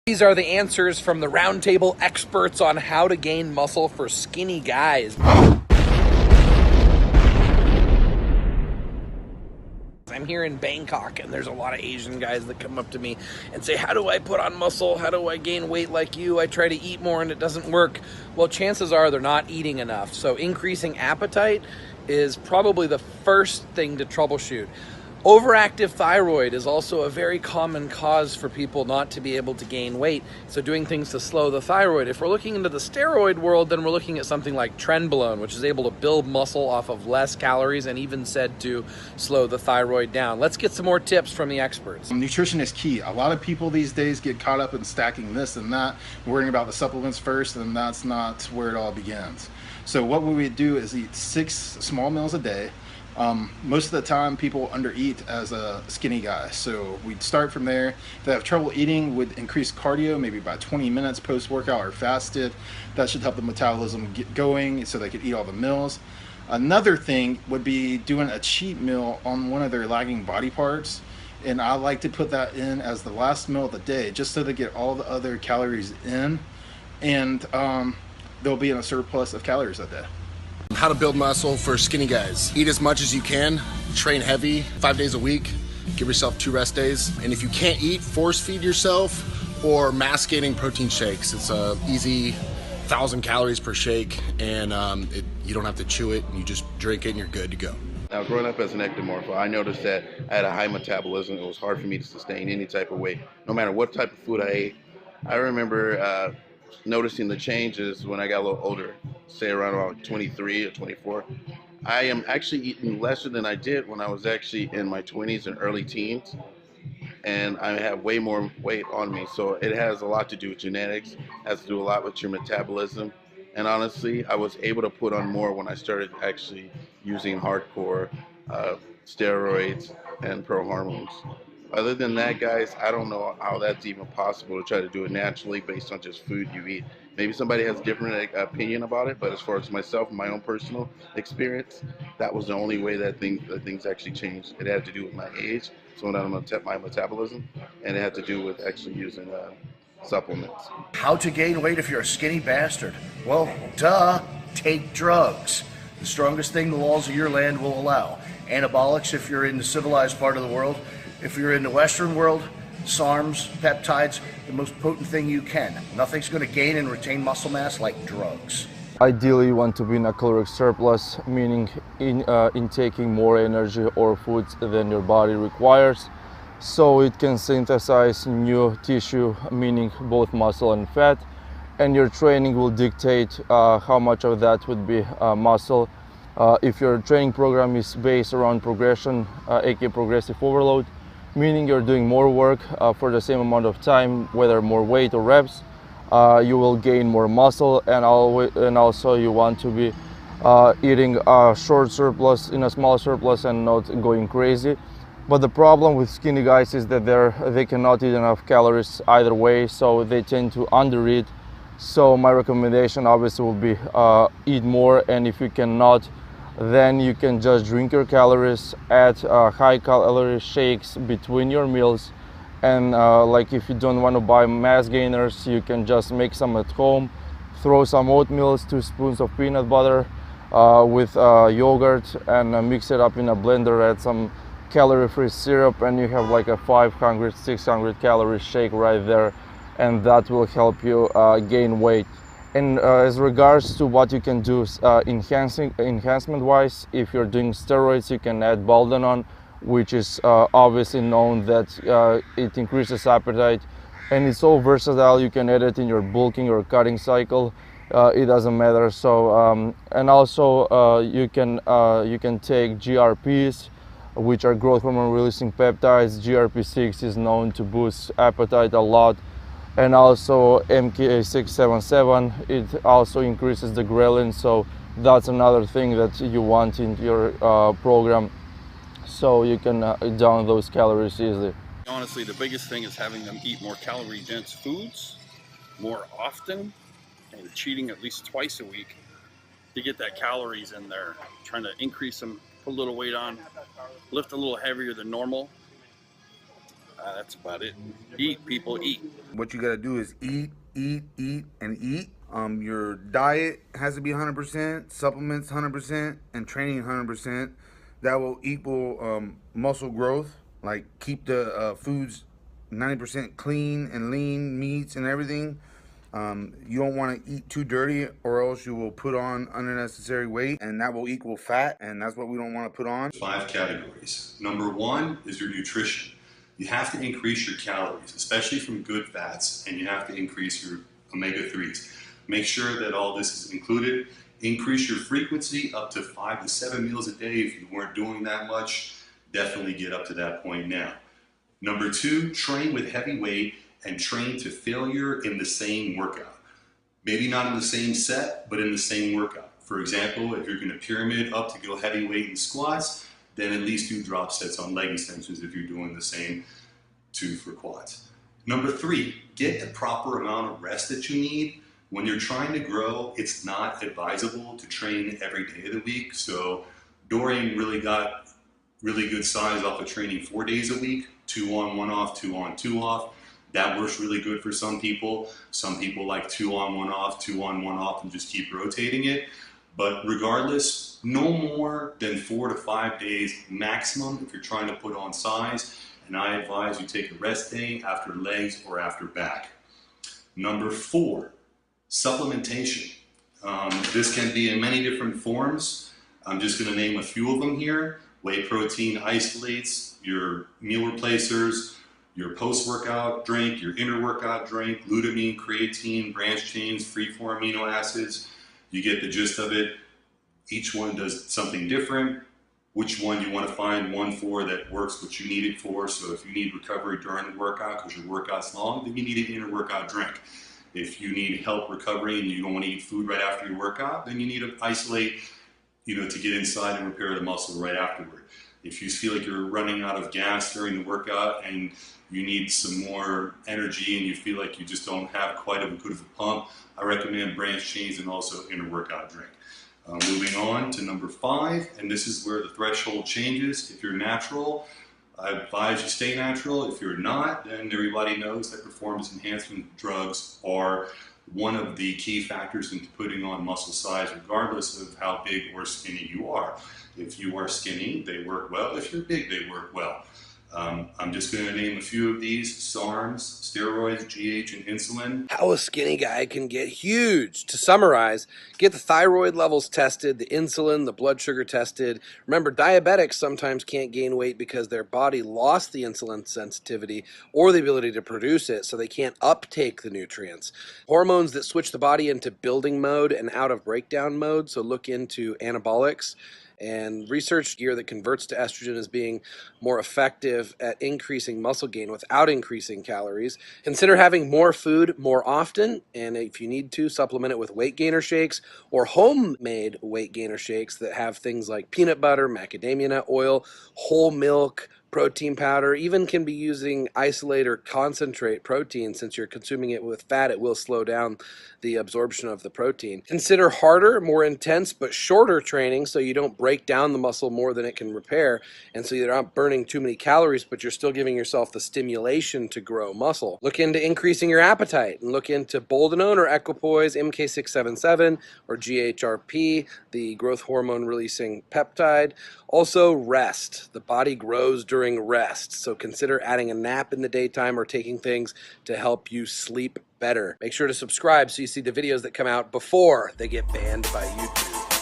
These are the answers from the roundtable experts on how to gain muscle for skinny guys. I'm here in Bangkok, and there's a lot of Asian guys that come up to me and say, how do I put on muscle? How do I gain weight like you? I try to eat more and it doesn't work. Well, chances are they're not eating enough. So increasing appetite is probably the first thing to troubleshoot. Overactive thyroid is also a very common cause for people not to be able to gain weight. So doing things to slow the thyroid. If we're looking into the steroid world, then we're looking at something like trenbolone, which is able to build muscle off of less calories and even said to slow the thyroid down. Let's get some more tips from the experts. Nutrition is key. A lot of people these days get caught up in stacking this and that, worrying about the supplements first, and that's not where it all begins. So what we would do is eat 6 small meals a day. Most of the time people undereat as a skinny guy, so we'd start from there. If they have trouble eating, would increase cardio maybe by 20 minutes post-workout or fasted. That should help the metabolism get going so they could eat all the meals. Another thing would be doing a cheat meal on one of their lagging body parts, and I like to put that in as the last meal of the day just so they get all the other calories in, and they'll be in a surplus of calories that day. How to build muscle for skinny guys. Eat as much as you can, train heavy 5 days a week, give yourself 2 rest days. And if you can't eat, force feed yourself or mass gaining protein shakes. It's a easy 1,000 calories per shake, and you don't have to chew it, and you just drink it and you're good to go. Now, growing up as an ectomorph, I noticed that I had a high metabolism. It was hard for me to sustain any type of weight, no matter what type of food I ate. I remember noticing the changes when I got a little older, say around 23 or 24. I am actually eating less than I did when I was actually in my 20s and early teens, and I have way more weight on me. So it has a lot to do with genetics, has to do a lot with your metabolism. And honestly, I was able to put on more when I started actually using hardcore steroids and pro hormones. Other than that, guys, I don't know how that's even possible to try to do it naturally based on just food you eat. Maybe somebody has a different opinion about it, but as far as myself, my own personal experience, that was the only way that things actually changed. It had to do with my age, so that I'm gonna tap my metabolism, and it had to do with actually using supplements. How to gain weight if you're a skinny bastard? Well, duh, take drugs. The strongest thing the laws of your land will allow. Anabolics if you're in the civilized part of the world. If you're in the Western world, SARMs, peptides, the most potent thing you can. Nothing's going to gain and retain muscle mass like drugs. Ideally, you want to be in a caloric surplus, meaning intaking more energy or foods than your body requires, so it can synthesize new tissue, meaning both muscle and fat, and your training will dictate how much of that would be muscle. If your training program is based around progression, aka progressive overload, meaning you're doing more work for the same amount of time, whether more weight or reps, you will gain more muscle, and also you want to be eating a short surplus in a small surplus and not going crazy. But the problem with skinny guys is that they cannot eat enough calories either way, so they tend to undereat. So my recommendation obviously will be eat more, and if you cannot, then you can just drink your calories, add high calorie shakes between your meals, and like if you don't want to buy mass gainers, you can just make some at home, throw some oatmeal, 2 spoons of peanut butter with yogurt, and mix it up in a blender, add some calorie-free syrup, and you have like a 500-600 calorie shake right there, and that will help you gain weight. And as regards to what you can do enhancement wise, if you're doing steroids, you can add Baldanon, which is obviously known that it increases appetite, and it's so versatile. You can add it in your bulking or cutting cycle, it doesn't matter. So and also you can take GRPs, which are growth hormone releasing peptides. GRP6 is known to boost appetite a lot. And also MK677, it also increases the ghrelin, so that's another thing that you want in your program, so you can down those calories easily. Honestly, the biggest thing is having them eat more calorie dense foods more often and cheating at least twice a week to get that calories in there. Trying to increase them, put a little weight on, lift a little heavier than normal. That's about it. Eat, people, eat. What you gotta do is eat, eat, eat, and eat. Your diet has to be 100%, supplements 100%, and training 100%. That will equal muscle growth. Like keep the foods 90% clean and lean, meats and everything. You don't want to eat too dirty, or else you will put on unnecessary weight, and that will equal fat, and that's what we don't want to put on. 5 categories. Number 1 is your nutrition. You have to increase your calories, especially from good fats, and you have to increase your omega-3s. Make sure that all this is included. Increase your frequency up to 5 to 7 meals a day. If you weren't doing that much, definitely get up to that point now. Number 2, train with heavy weight and train to failure in the same workout. Maybe not in the same set, but in the same workout. For example, if you're going to pyramid up to go heavy weight in squats, then at least do drop sets on leg extensions if you're doing the same 2 for quads. Number 3, get the proper amount of rest that you need. When you're trying to grow, it's not advisable to train every day of the week. So Dorian really got really good size off of training 4 days a week, 2 on, 1 off, 2 on, 2 off. That works really good for some people. Some people like 2 on, 1 off, 2 on, 1 off, and just keep rotating it. But regardless, no more than 4 to 5 days maximum if you're trying to put on size. And I advise you take a rest day after legs or after back. Number 4, supplementation. This can be in many different forms. I'm just going to name a few of them here. Whey protein isolates, your meal replacers, your post-workout drink, your inter-workout drink, glutamine, creatine, branch chains, free-form amino acids. You get the gist of it. Each one does something different. Which one you want to find one for that works what you need it for. So if you need recovery during the workout because your workout's long, then you need an inter-workout drink. If you need help recovery and you don't want to eat food right after your workout, then you need to isolate, to get inside and repair the muscle right afterward. If you feel like you're running out of gas during the workout and you need some more energy and you feel like you just don't have quite as good of a pump, I recommend branch chains and also inter-workout drink. Moving on to number 5, and this is where the threshold changes. If you're natural, I advise you stay natural. If you're not, then everybody knows that performance enhancement drugs are one of the key factors in putting on muscle size, regardless of how big or skinny you are. If you are skinny, they work well. If you're big, they work well. I'm just going to name a few of these: SARMs, steroids, GH, and insulin. How a skinny guy can get huge. To summarize, get the thyroid levels tested, the insulin, the blood sugar tested. Remember, diabetics sometimes can't gain weight because their body lost the insulin sensitivity or the ability to produce it, so they can't uptake the nutrients. Hormones that switch the body into building mode and out of breakdown mode, so look into anabolics. And research gear that converts to estrogen as being more effective at increasing muscle gain without increasing calories. Consider having more food more often, and if you need to, supplement it with weight gainer shakes or homemade weight gainer shakes that have things like peanut butter, macadamia nut oil, whole milk, protein powder. Even can be using isolate or concentrate protein. Since you're consuming it with fat, it will slow down the absorption of the protein. Consider harder, more intense, but shorter training so you don't break down the muscle more than it can repair, and so you're not burning too many calories, but you're still giving yourself the stimulation to grow muscle. Look into increasing your appetite and look into Boldenone or Equipoise, MK677 or GHRP, the growth hormone releasing peptide. Also rest. The body grows during rest, so consider adding a nap in the daytime or taking things to help you sleep better. Make sure to subscribe so you see the videos that come out before they get banned by YouTube.